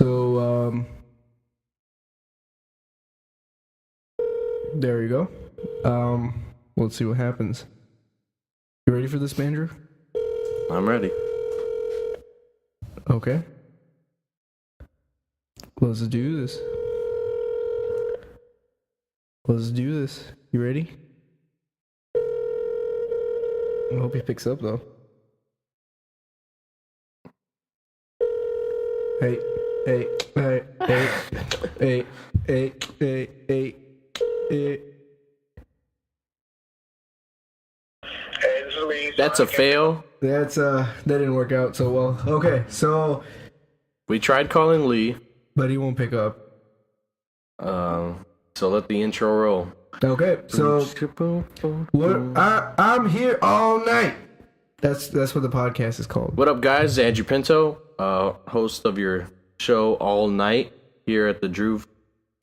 So, there you go. Let's see what happens. You ready for this, Andrew? I'm ready. Okay. Let's do this. Let's do this. You ready? I hope he picks up, though. Hey, hey, hey, hey, hey, hey, hey, hey, hey. That's a fail. That didn't work out so well. Okay, so We tried calling Lee. but he won't pick up. So let the intro roll. Okay, so I'm here all night. That's what the podcast is called. What up, guys? Andrew Pinto, host of your show All Night here at the Drew.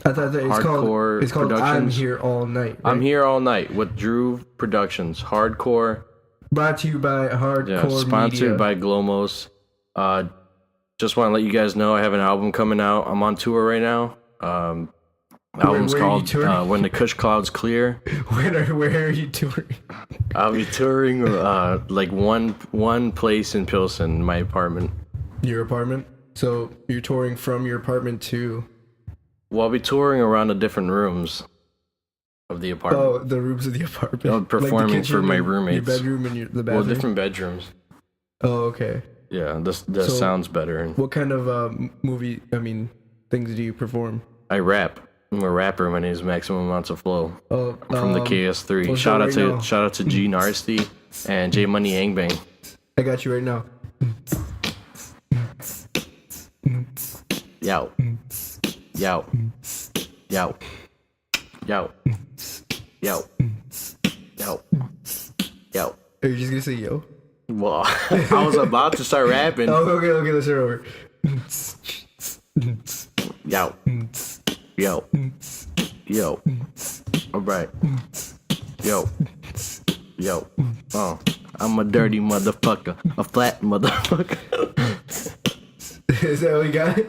I thought that HardKore it's called I'm Productions. Here All Night. Right? I'm here all night with Drew Productions, HardKore. Brought to you by HardKore Sponsored Media. by Glomos. Just want to let you guys know I have an album coming out. I'm on tour right now. Album's where are you called touring? When the Kush Clouds Clear. Where are you touring? I'll be touring like one place in Pilsen, my apartment. Your apartment? So you're touring from your apartment to... Well, I'll be touring around the different rooms of the apartment. Oh, the rooms of the apartment. I'm performing like the for my kitchen, roommates. Your bedroom and the bathroom? Well, different bedrooms. Oh, okay. Yeah, this So, sounds better. What kind of things do you perform? I rap. I'm a rapper. My name is Maximum Amounts of Flow. Oh, I'm from the KS3. well, shout out right now. to G Narsty and J Money Yangbang. I got you right now. Yo. Yo. Yo. Yo. Yo. Yo. Yo. Are you just gonna say yo? Well, I was about to start rapping. Oh, okay, let's start over. Yo. Yo. Yo. Alright. Yo. Yo. Oh. I'm a dirty motherfucker. A flat motherfucker. Is that what you got?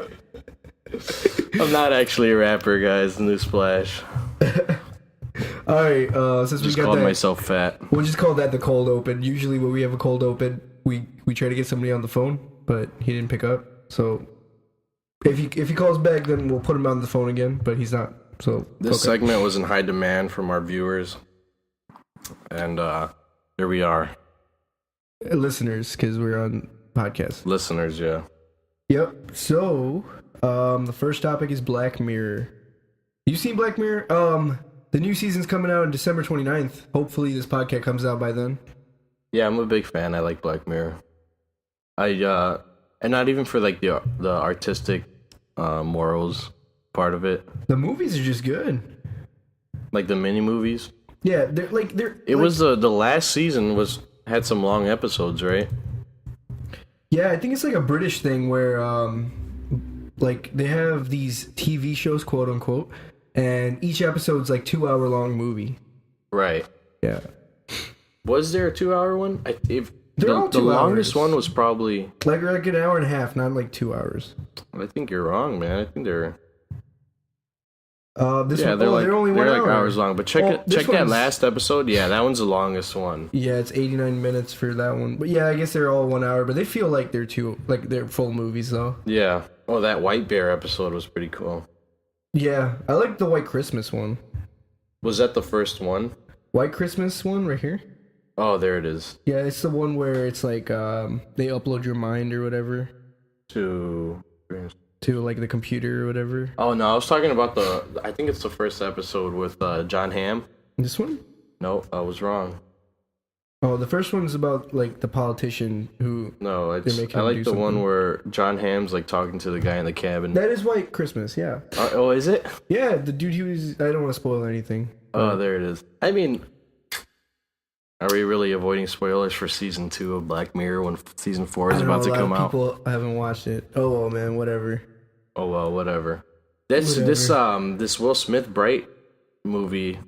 I'm not actually a rapper, guys. Newsflash. Alright, since Just we got called that, myself fat. we'll just call that the cold open. Usually when we have a cold open, we try to get somebody on the phone, but he didn't pick up. So if he calls back, then we'll put him on the phone again, but he's not. So This segment was in high demand from our viewers. And here we are. listeners, because we're on podcast. Listeners, yeah. Yep. So the first topic is Black Mirror. You seen Black Mirror? The new season's coming out on December 29th. Hopefully this podcast comes out by then. Yeah, I'm a big fan. I like Black Mirror. And not even for like the artistic morals part of it. The movies are just good. Like the mini movies. Yeah, It was the last season had some long episodes, right? Yeah, I think it's like a British thing where like they have these TV shows, quote unquote, and each episode's like 2-hour long movie. Right. Yeah. Was there a 2-hour one? They're all The 2 longest hours. one was probably. Like an hour and a half, not like 2 hours. I think you're wrong, man. I think they're. This Yeah, one, they're they're only 1 like hour. hours long. But check this that one's- last episode. Yeah, that one's the longest one. Yeah, it's 89 minutes for that one. But yeah, I guess they're all 1 hour, but they feel like they're they're full movies though. Yeah. Oh, that White Bear episode was pretty cool. Yeah, I like the White Christmas one. Was that the first one? White Christmas one right here. Oh, there it is. Yeah, it's the one where it's like they upload your mind or whatever To like the computer or whatever. Oh no, I was talking about I think it's the first episode with John Hamm. This one? No, I was wrong. Oh, the first one's about like the politician who. No, They make I him like do the one something. where John Hamm's like talking to the guy in the cabin. That is White Christmas. Yeah. Oh, is it? Yeah, the dude who was. I don't want to spoil anything. Oh, there it is. I mean, are we really avoiding spoilers for season 2 of Black Mirror when season 4 is about to come out? People haven't watched it. Oh well, man, whatever. Oh well, whatever. This Will Smith Bright movie.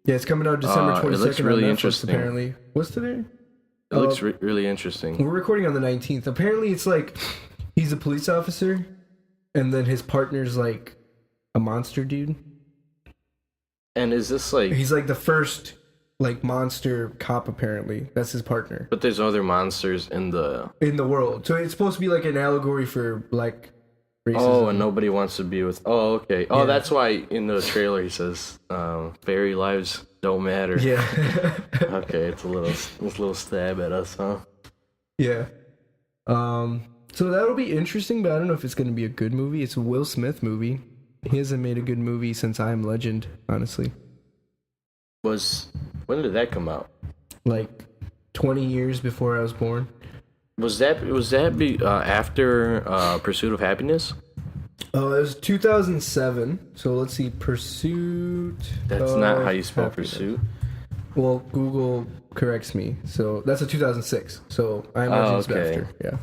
Yeah, it's coming out December 22nd. It looks really on Netflix, interesting. Apparently, what's today? It looks really interesting. We're recording on the 19th. Apparently, it's like he's a police officer, and then his partner's like a monster dude. And is this like... He's like the first like monster cop apparently. That's his partner. But there's other monsters in the world. So it's supposed to be like an allegory for like racism. Oh, and nobody wants to be with... Oh, okay. Oh, Yeah. that's why in the trailer he says, fairy lives don't matter. Yeah. Okay, it's a little stab at us, huh? Yeah. So that'll be interesting, but I don't know if it's going to be a good movie. It's a Will Smith movie. He hasn't made a good movie since I Am Legend, honestly. When did that come out? Like 20 years before I was born. Was that after Pursuit of Happiness? Oh, it was 2007. So let's see, Pursuit. That's not how you spell Pursuit. Well, Google corrects me. So that's a 2006. So I Am Legend's after. Yeah.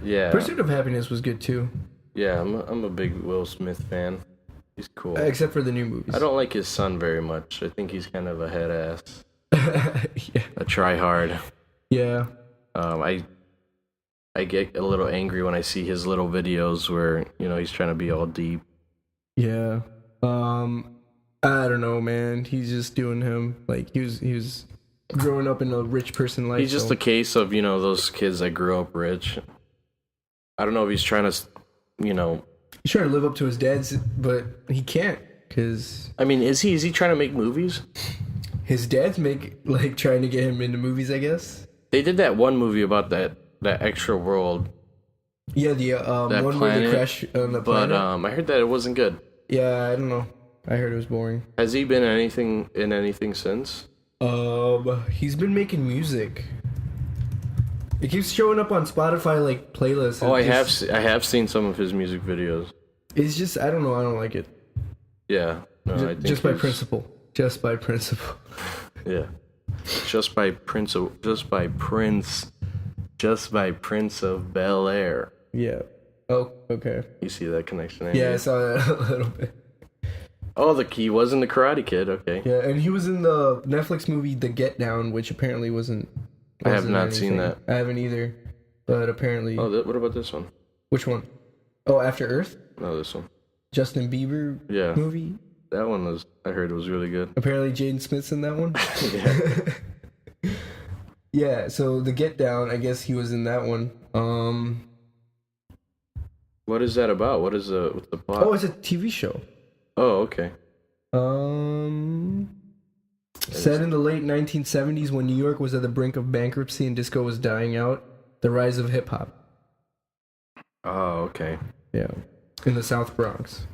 Yeah. Pursuit of Happiness was good too. Yeah, I'm a big Will Smith fan. He's cool. Except for the new movies. I don't like his son very much. I think he's kind of a head ass. Yeah. A try hard. Yeah. I get a little angry when I see his little videos where, he's trying to be all deep. Yeah. I don't know, man. He's just doing him. Like he was growing up in a rich person life. He's just a case of, those kids that grew up rich. I don't know if he's trying to, He's trying to live up to his dad's, but he can't, because... I mean, is he trying to make movies? His dad's trying to get him into movies, I guess. They did that one movie about that extra world. Yeah, the one planet, where they crash on the planet. But I heard that it wasn't good. Yeah, I don't know. I heard it was boring. Has he been in anything since? He's been making music. It keeps showing up on Spotify like playlists. Oh, I have seen some of his music videos. It's just I don't know. I don't like it. Yeah, no, I think just by principle. Just by principle. Yeah, just by Prince of Bel Air. Yeah. Oh, okay. You see that connection? Yeah, I saw that a little bit. Oh, he was in the Karate Kid. Okay. Yeah, and he was in the Netflix movie The Get Down, which apparently wasn't I have not seen that. I haven't either, but apparently. Oh, what about this one? Which one? Oh, After Earth? No, this one. Justin Bieber movie? That one I heard was really good. Apparently Jaden Smith's in that one? Yeah. Yeah, so The Get Down, I guess he was in that one. What is that about? What's the plot? Oh, it's a TV show. Oh, okay. Set in the late 1970s when New York was at the brink of bankruptcy and disco was dying out, the rise of hip-hop. Oh, okay. Yeah, in the South Bronx.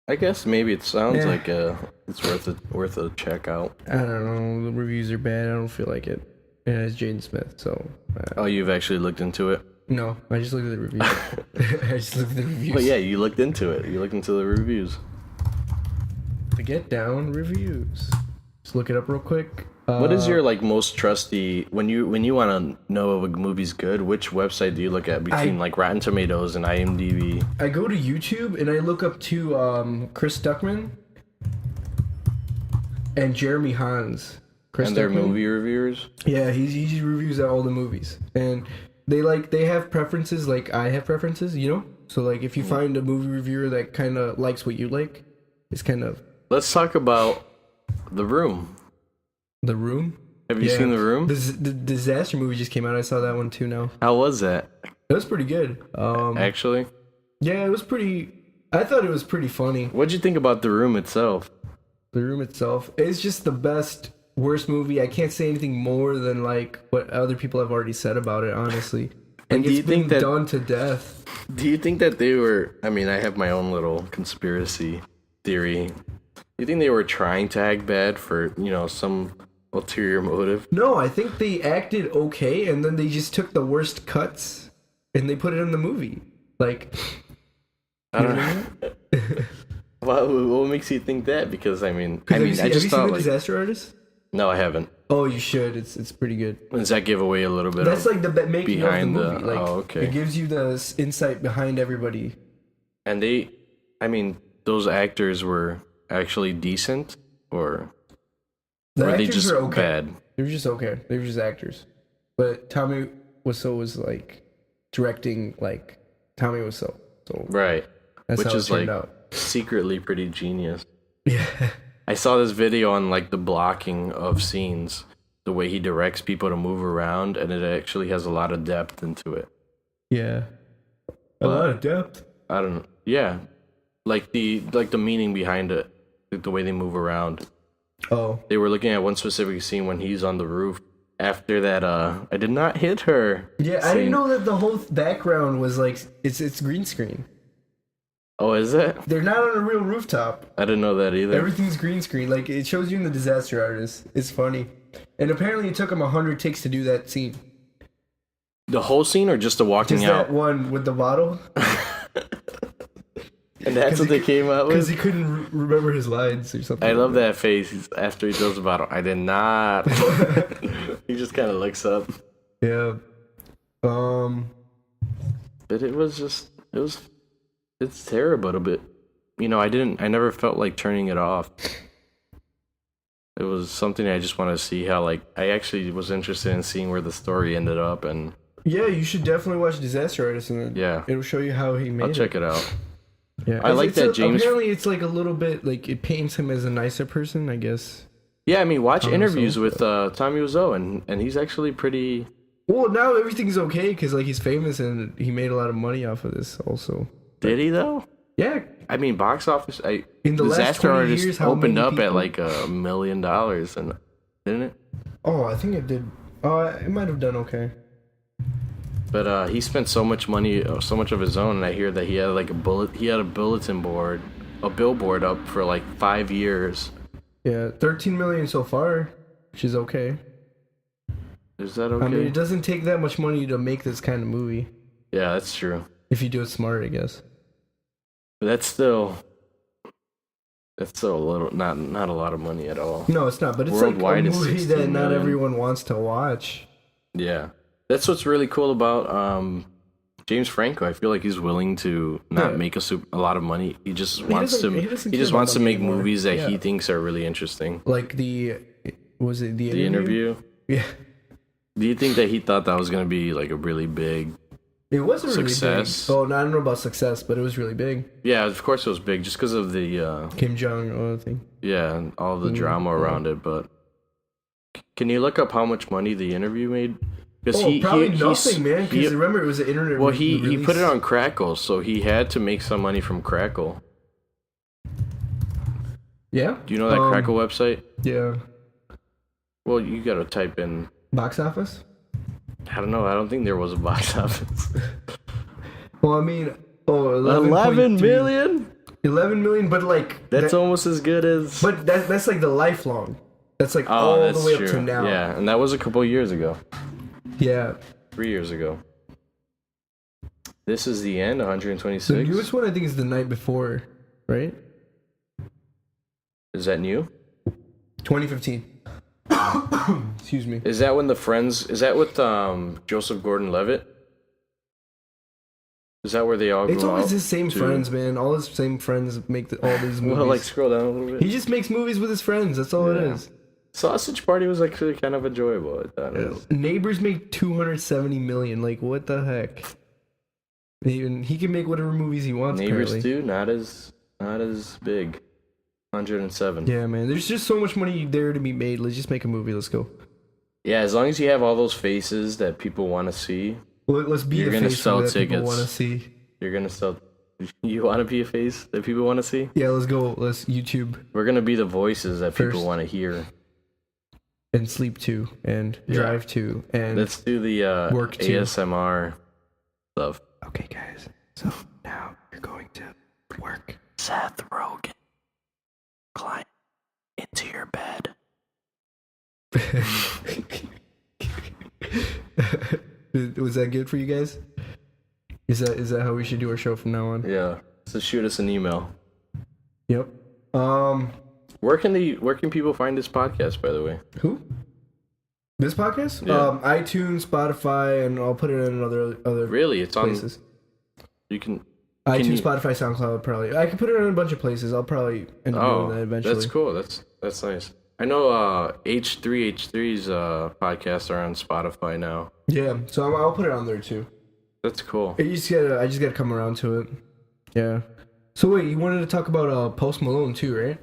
I guess maybe it sounds like it's worth a check out. I don't know. The reviews are bad. I don't feel like it. It has Jaden Smith, so... Oh, you've actually looked into it? No, I just looked at the reviews. Well, yeah, you looked into it. You looked into the reviews. The Get Down reviews. Just look it up real quick. What is your most trusty when you want to know if a movie's good? Which website do you look at between Rotten Tomatoes and IMDb? I go to YouTube and I look up to Chris Stuckman and Jeremy Hans. They're movie reviewers. Yeah, he reviews all the movies, and they have preferences like I have preferences, So if you find a movie reviewer that kind of likes what you like, it's kind of. Let's talk about The Room. The Room? Have you seen The Room? The disaster movie just came out. I saw that one too now. How was that? It was pretty good. Actually? Yeah, it was pretty... I thought it was pretty funny. What'd you think about The Room itself? The Room itself. It's just the best, worst movie. I can't say anything more than what other people have already said about it, honestly. And do you think that... done to death. Do you think that they were... I mean, I have my own little conspiracy theory. You think they were trying to act bad for, some ulterior motive? No, I think they acted okay, and then they just took the worst cuts and they put it in the movie. I don't know. What makes you think that? Because I just have you thought seen The Disaster Artist? No, I haven't. Oh, you should. It's pretty good. Does that give away a little bit? That's the making of the movie. Okay. It gives you the insight behind everybody. And those actors were actually decent, or were they just bad? They were just okay. They were just actors. But Tommy Wiseau was directing Tommy Wiseau. So right, that's which how it is turned like out. secretly pretty genius. Yeah. I saw this video on like the blocking of scenes, the way he directs people to move around, and it actually has a lot of depth into it. Yeah. A lot of depth. I don't know. Yeah, like the meaning behind it, like the way they move around. Oh. They were looking at one specific scene when he's on the roof. After that, I did not hit her. Yeah, I didn't know that the whole background was like it's green screen. Oh, is it? They're not on a real rooftop. I didn't know that either. Everything's green screen. Like, it shows you in the Disaster Artist. It's funny. And apparently it took him 100 takes to do that scene. The whole scene or just the walking Just out? that one with the bottle. And that's what they came out with? Because he couldn't remember his lines or something. I love that face after he throws the bottle. I did not. He just kind of looks up. Yeah. But it's terrible, but, I never felt like turning it off. It was something I just wanted to see how, like, I actually was interested in seeing where the story ended up, and... Yeah, you should definitely watch Disaster Artist, and yeah, it'll show you how he made it. I'll check it out. Yeah, I like that James... Apparently it's like a little bit, like, it paints him as a nicer person, I guess. Yeah, I mean, watch interviews with Tommy Wiseau, and he's actually pretty... Well, now everything's okay, because, like, he's famous, and he made a lot of money off of this, also. Did he, though? Yeah. I mean, box office... In the last 20 years, how opened many up people? at, like, $1 million, and didn't it? Oh, I think it did. Oh, it might have done okay. But he spent so much money, so much of his own, and I hear that he had like a bulletin board, a billboard up for like 5 years. Yeah, 13 million so far, which is okay. Is that okay? I mean, it doesn't take that much money to make this kind of movie. Yeah, that's true. If you do it smart, I guess. But that's still a little, not a lot of money at all. No, it's not. But it's Worldwide, like a movie it's that 16 not million. everyone wants to watch. Yeah, that's what's really cool about James Franco. I feel like he's willing to not make a lot of money. He just wants to make movies that he thinks are really interesting. Like the interview? Yeah. Do you think that he thought that was going to be like a really big It was a really success? big. Oh, I don't know about success, but it was really big. Yeah, of course it was big just because of the Kim Jong-un thing. Yeah, and all the drama around it. But can you look up how much money the interview made? Probably nothing, man. Because remember, it was an internet. Well, he put it on Crackle, so he had to make some money from Crackle. Yeah. Do you know that Crackle website? Yeah. Well, you gotta type in box office. I don't know. I don't think there was a box office. Well, I mean, 11 million. 11 million, but like that's almost as good as. But that's like the lifelong. That's like all the way up to now. Yeah, and that was a couple years ago. Yeah. 3 years ago. This is the end, 126. The newest one, I think, is The Night Before, right? Is that new? 2015. Excuse me. Is that when is that with Joseph Gordon-Levitt? Is that where they all It's go always out his same to... friends, man. All his same friends make all these movies. Well, like, scroll down a little bit. He just makes movies with his friends. That's all it is. Sausage Party was actually kind of enjoyable. I thought it was. Neighbors made 270 million. Like, what the heck? Even he can make whatever movies he wants. Neighbors apparently. 2, not as big. 107. Yeah, man. There's just so much money there to be made. Let's just make a movie. Let's go. Yeah, as long as you have all those faces that people want to see. Well, let's be You're the gonna face sell that people tickets. want to see. You're gonna sell. You want to be a face that people want to see? Yeah, let's go. Let's YouTube. We're gonna be the voices that people want to hear. And sleep to, and drive to, and let's do the work to. ASMR stuff. Okay, guys. So now you're going to work. Seth Rogen, climb into your bed. Was that good for you guys? Is that how we should do our show from now on? Yeah. So shoot us an email. Yep. Where can people find this podcast, by the way? Who? This podcast? Yeah. iTunes, Spotify, and I'll put it in other Really? It's places. You can iTunes, Spotify, SoundCloud, probably. I can put it in a bunch of places. I'll probably end up doing that eventually. That's cool. That's nice. I know H3H3's podcasts are on Spotify now. Yeah, so I'll put it on there too. That's cool. I just gotta come around to it. Yeah. So wait, you wanted to talk about Post Malone too, right?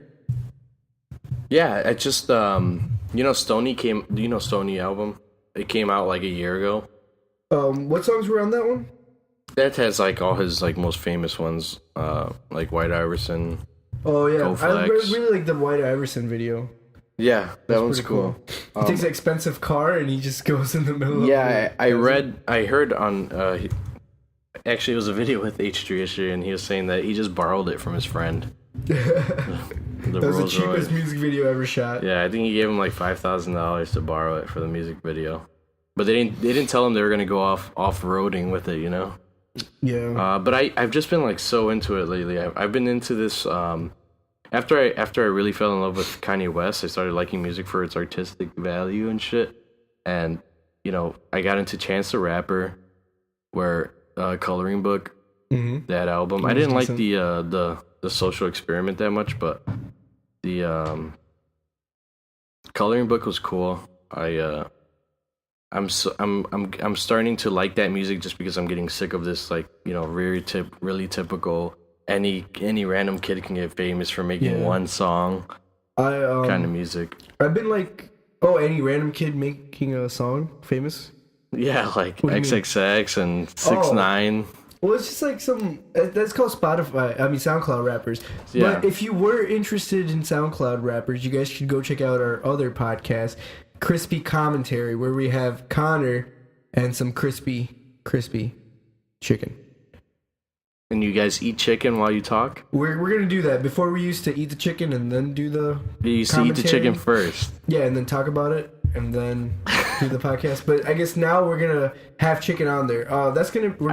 Yeah, I just Stoney came. Do you know Stoney album? It came out like a year ago. What songs were on that one? That has like all his like most famous ones, like White Iverson. Oh yeah, Go I Flex. really like the White Iverson video. Yeah, that That's one's pretty cool. He takes an expensive car and he just goes in the middle. Yeah, of I heard on actually it was a video with H3 yesterday, and he was saying that he just borrowed it from his friend. That was the cheapest music video ever shot. Yeah, I think he gave him like $5,000 to borrow it for the music video, but they didn't tell him they were gonna go off roading with it, you know. Yeah. But I've just been like so into it lately. I've been into this. After I really fell in love with Kanye West, I started liking music for its artistic value and shit. And I got into Chance the Rapper, where Coloring Book, that album. I didn't like the Social Experiment that much, but the Coloring Book was cool. I'm starting to like that music just because I'm getting sick of this really typical any random kid can get famous for making one song kind of music. I've been like, oh, any random kid making a song famous? Yeah, like XXX and 6ix9ine. Well, it's just like that's called SoundCloud rappers. Yeah. But if you were interested in SoundCloud rappers, you guys should go check out our other podcast, Crispy Commentary, where we have Connor and some crispy chicken. And you guys eat chicken while you talk? We're gonna do that. Before we used to eat the chicken and then do the You used to eat the chicken first. Yeah, and then talk about it and then do the podcast. But I guess now we're gonna have chicken on there. Are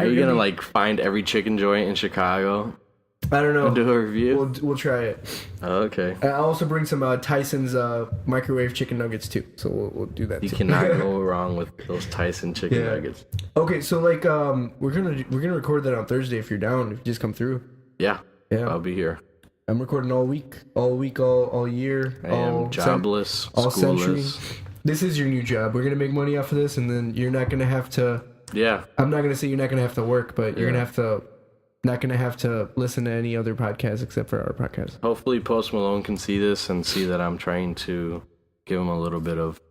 you gonna like find every chicken joint in Chicago? I don't know. And do a review? We'll try it. Oh, okay. I'll also bring some Tyson's microwave chicken nuggets too. So we'll do that. You too. cannot go wrong with those Tyson chicken nuggets. Okay, so like we're gonna record that on Thursday if you're down. If you just come through. Yeah. I'll be here. I'm recording all week, all year. I am jobless, all century. schoolless. This is your new job. We're gonna make money off of this, and then you're not gonna have to. Yeah. I'm not gonna say you're not gonna have to work, but you're not gonna have to listen to any other podcast except for our podcast. Hopefully, Post Malone can see this and see that I'm trying to give him a little bit of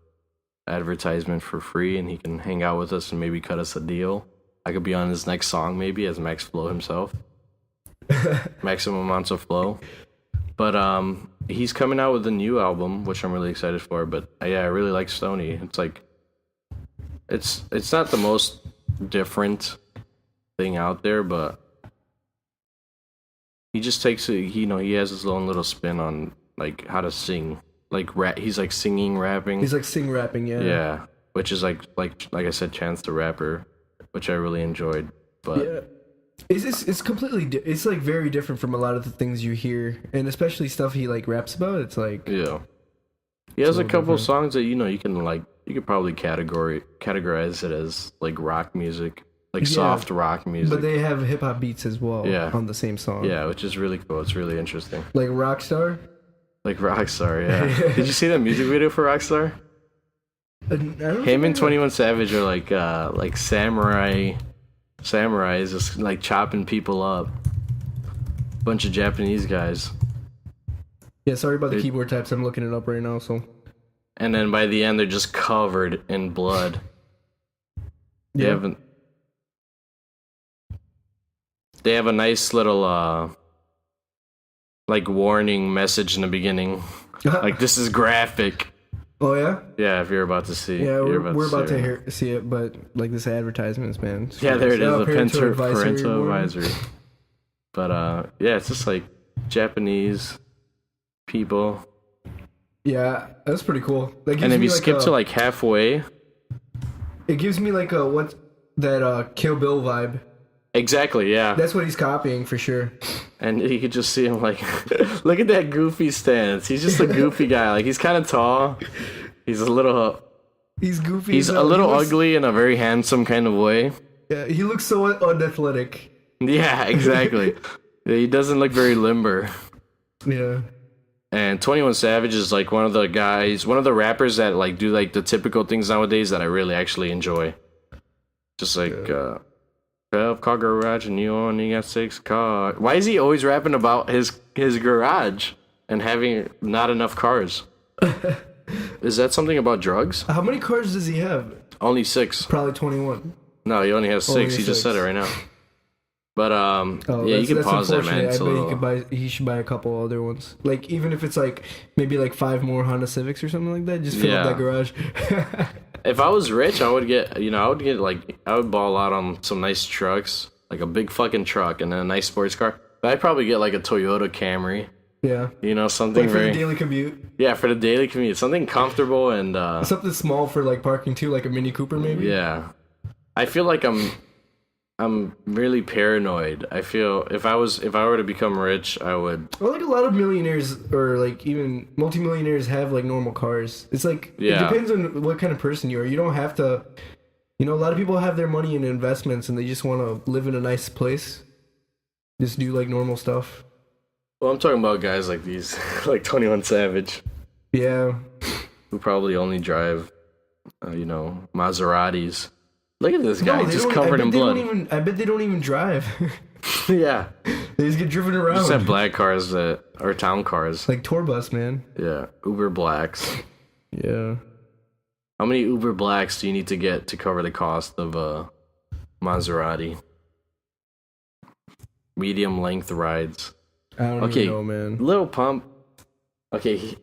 advertisement for free, and he can hang out with us and maybe cut us a deal. I could be on his next song maybe as Max Flow himself. Maximum amounts of flow. But he's coming out with a new album, which I'm really excited for. But I really like Stoney. It's like it's not the most different thing out there, but he just takes it. He has his own little spin on like how to sing, like rap. He's like singing, rapping. He's like sing rapping, yeah. Yeah, which is like I said, Chance the Rapper, which I really enjoyed. But yeah. It's completely it's like very different from a lot of the things you hear, and especially stuff he like raps about. It's like he has a couple of songs that you could probably categorize it as like rock music, like soft rock music. But they have hip hop beats as well. Yeah. On the same song. Yeah, which is really cool. It's really interesting. Like Rockstar. Like Rockstar, yeah. Did you see that music video for Rockstar? Him and 21 Savage are like samurais just like chopping people up. Bunch of Japanese guys. Yeah, sorry about the keyboard types. I'm looking it up right now. So. And then by the end, they're just covered in blood. They have a nice little like warning message in the beginning, like this is graphic. Oh yeah. Yeah, if you're about to see. Yeah, we're about to see it, but like this advertisements, man. Yeah, there it is, the parental advisory. But yeah, it's just like Japanese people. Yeah, that's pretty cool. And if you skip to like halfway, it gives me like that Kill Bill vibe. Exactly, yeah. That's what he's copying for sure. And you could just see him like, look at that goofy stance. He's just a goofy guy. Like he's kind of tall. He's a little. He's goofy. He's a little ugly in a very handsome kind of way. Yeah, he looks so unathletic. Yeah, exactly. He doesn't look very limber. Yeah. And 21 Savage is like one of the rappers that like do like the typical things nowadays that I really actually enjoy. Just like 12-car garage and you only got 6 cars. Why is he always rapping about his garage and having not enough cars? Is that something about drugs? How many cars does he have? Only 6. Probably 21. No, he only has 6. He just said it right now. But yeah, you can pause that, man. I bet he should buy a couple other ones. Like even if it's like maybe like 5 more Honda Civics or something like that. Just fill up that garage. If I was rich, I would ball out on some nice trucks, like a big fucking truck and then a nice sports car. But I'd probably get like a Toyota Camry. Yeah. You know, something like for the daily commute. Yeah, for the daily commute. Something comfortable and something small for like parking too, like a Mini Cooper maybe. Yeah. I feel like I'm really paranoid. I feel if I were to become rich, I would. Well, like a lot of millionaires or like even multimillionaires have like normal cars. It's like it depends on what kind of person you are. You don't have to. You know, a lot of people have their money in investments and they just want to live in a nice place. Just do like normal stuff. Well, I'm talking about guys like these, like 21 Savage. Yeah. Who probably only drive, Maseratis. Look at this guy, just covered in blood. I bet they don't even drive. Yeah. They just get driven around. Just have black cars or town cars. Like tour bus, man. Yeah. Uber Blacks. Yeah. How many Uber Blacks do you need to get to cover the cost of a Maserati? Medium length rides. I don't even know, man. Lil Pump. Okay.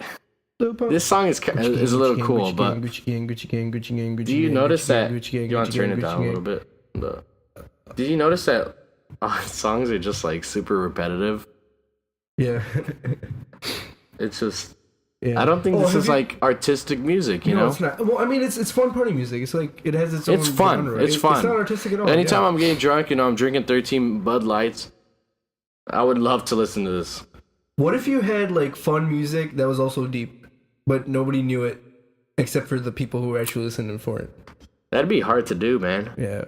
This song is a little cool, but do you notice that? You want to turn it down a little bit? Did you notice that songs are just like super repetitive? Yeah. It's just. Yeah. I don't think this is like artistic music, you know? It's not. Well, I mean, it's fun party music. It's like it has its own. It's fun. Genre. It's fun. It's not artistic at all. Anytime I'm getting drunk, I'm drinking 13 Bud Lights. I would love to listen to this. What if you had like fun music that was also deep, but nobody knew it except for the people who were actually listening for it? That'd be hard to do, man. Yeah.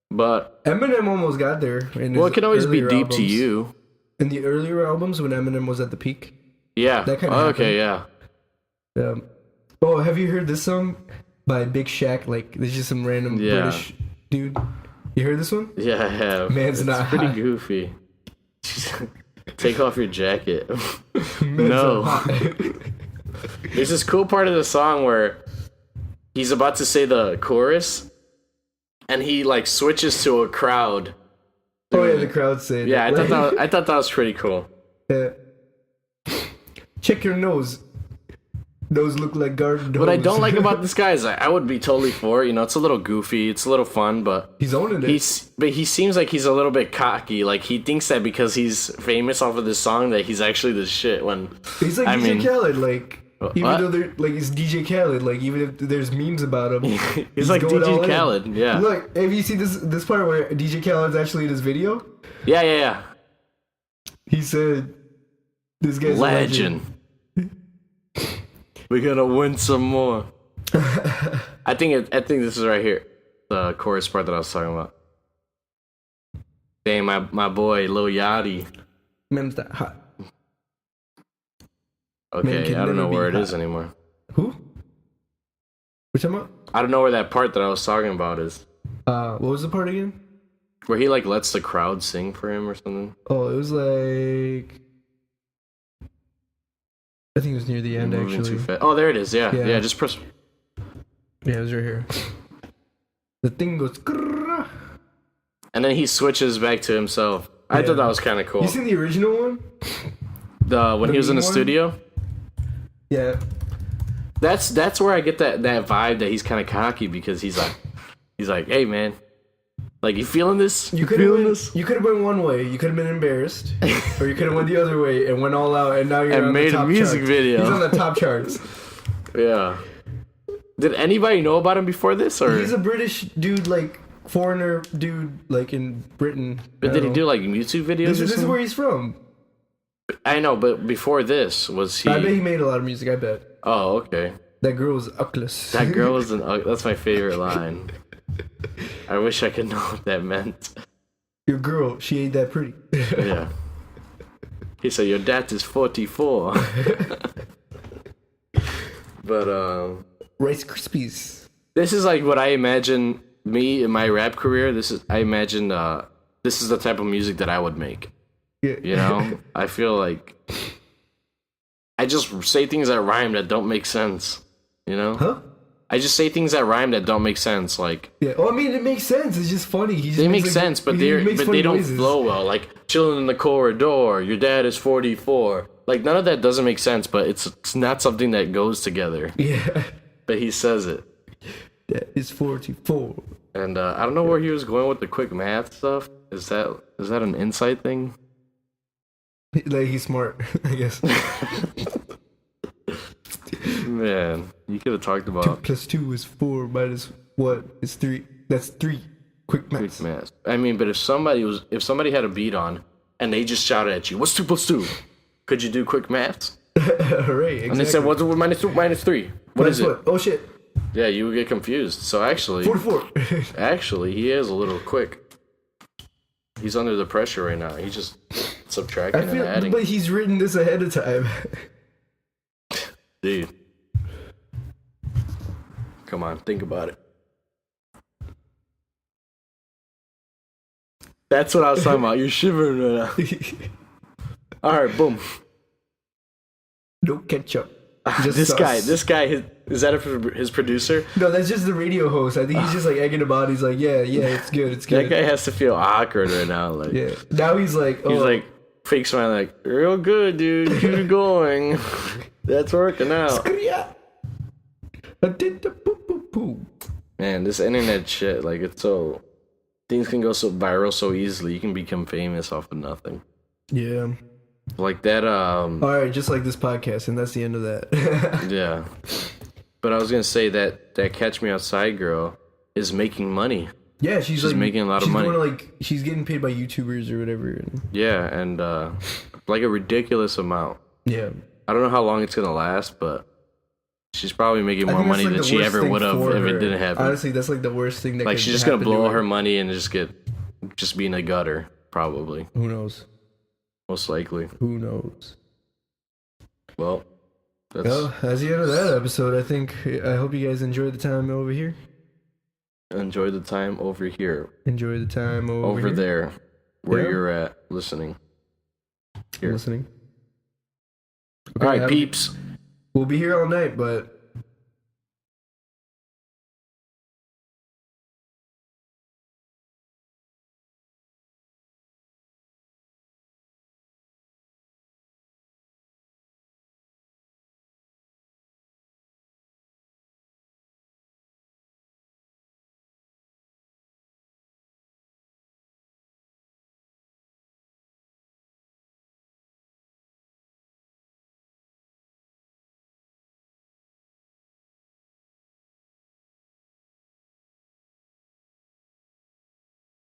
But Eminem almost got there. It can always be deep to you. In the earlier albums when Eminem was at the peak. Yeah. That kind of okay, yeah. Oh, have you heard this song by Big Shaq? Like, there's just some random British dude. You heard this one? Yeah, I have. Man's it's not pretty hot. Goofy. Take off your jacket. No. There's this cool part of the song where he's about to say the chorus, and he like switches to a crowd. Oh yeah, the crowd saying. Yeah, I thought that was pretty cool. Yeah. Check your nose. Those look like garden hose. What I don't like about this guy is I would be totally for it. It's a little goofy, it's a little fun, but he's owning it. But he seems like he's a little bit cocky. Like he thinks that because he's famous off of this song that he's actually the shit. When he's like DJ Khaled, like even though they're like he's DJ Khaled, like even if there's memes about him, he's like DJ Khaled. Yeah. Look, have you seen this part where DJ Khaled's actually in his video? Yeah. He said, "This guy's legend. We're gonna win some more." I think this is right here, the chorus part that I was talking about. Dang, my boy Lil Yachty. Man's that hot. Okay, I don't know where it is anymore. Who? Which about? I don't know where that part that I was talking about is. What was the part again? Where he like lets the crowd sing for him or something. Oh, it was like. I think it was near the end, actually. Oh, there it is. Yeah. Just press. Yeah, it was right here. The thing goes. Grrr. And then he switches back to himself. I thought that was kind of cool. You seen the original one? When he was in the studio. Yeah. That's where I get that vibe that he's kind of cocky because he's like, hey man, like you feeling this? You could have went one way. You could have been embarrassed, or you could have went the other way and went all out. And now you're on made the top a music charts. video. He's on the top charts. Yeah. Did anybody know about him before this? Or he's a British dude, like foreigner dude, like in Britain. But did he do like YouTube videos? This is where he's from. I know, but before this, was he? I bet he made a lot of music. I bet. Oh, okay. That girl was uckless. That girl was that's my favorite line. I wish I could know what that meant. Your girl, she ain't that pretty. Yeah. He said, your dad is 44. But, Rice Krispies. This is like what I imagine me in my rap career, I imagine this is the type of music that I would make. Yeah. You know, I feel like I just say things that rhyme that don't make sense. You know? Huh? I just say things that rhyme that don't make sense. Like, yeah. Well, I mean, it makes sense. It's just funny. They make sense, but they don't flow well. Like chilling in the corridor. Your dad is 44. Like none of that doesn't make sense, but it's not something that goes together. Yeah. But he says it. That is 44. And I don't know where he was going with the quick math stuff. Is that an insight thing? Like he's smart, I guess. Man, you could have talked about 2 plus 2 is 4 minus what is 3. That's 3. Quick math. Quick math. I mean, but if somebody had a beat on and they just shouted at you, "What's 2 plus 2?" Could you do quick maths? Right, exactly. And they said, "What's minus 2 minus 3? What is it?" Oh shit. Yeah, you would get confused. So actually, 44. Actually, he is a little quick. He's under the pressure right now. He's just subtracting and adding. But he's written this ahead of time. Dude. Come on, think about it. That's what I was talking about. You're shivering right now. Alright, boom. No ketchup. This guy, is that his producer? No, that's just the radio host. I think he's just like egging him on. He's like, yeah, it's good. That guy has to feel awkward right now. Like, yeah. Now he's like, he's like, fake smile, like, real good, dude. Keep going. That's working out. I did the poo. Man, this internet shit, like, it's so... Things can go so viral so easily. You can become famous off of nothing. Yeah. Like that, Alright, just like this podcast, and that's the end of that. Yeah. But I was gonna say that Catch Me Outside girl is making money. Yeah, she's like, making a lot of money. She's getting paid by YouTubers or whatever. Yeah, and like a ridiculous amount. Yeah. I don't know how long it's gonna last, but she's probably making more money than she ever would have if it didn't happen. Honestly, that's like the worst thing that like could she's just gonna blow to her money and just be in a gutter, probably. Who knows? Most likely. Who knows? Well, that's the end of that episode. I hope you guys enjoyed the time over here. Enjoy the time over here. Enjoy the time over here. There, where you're at, listening. Here. Listening. Okay, all right, peeps. We'll be here all night, but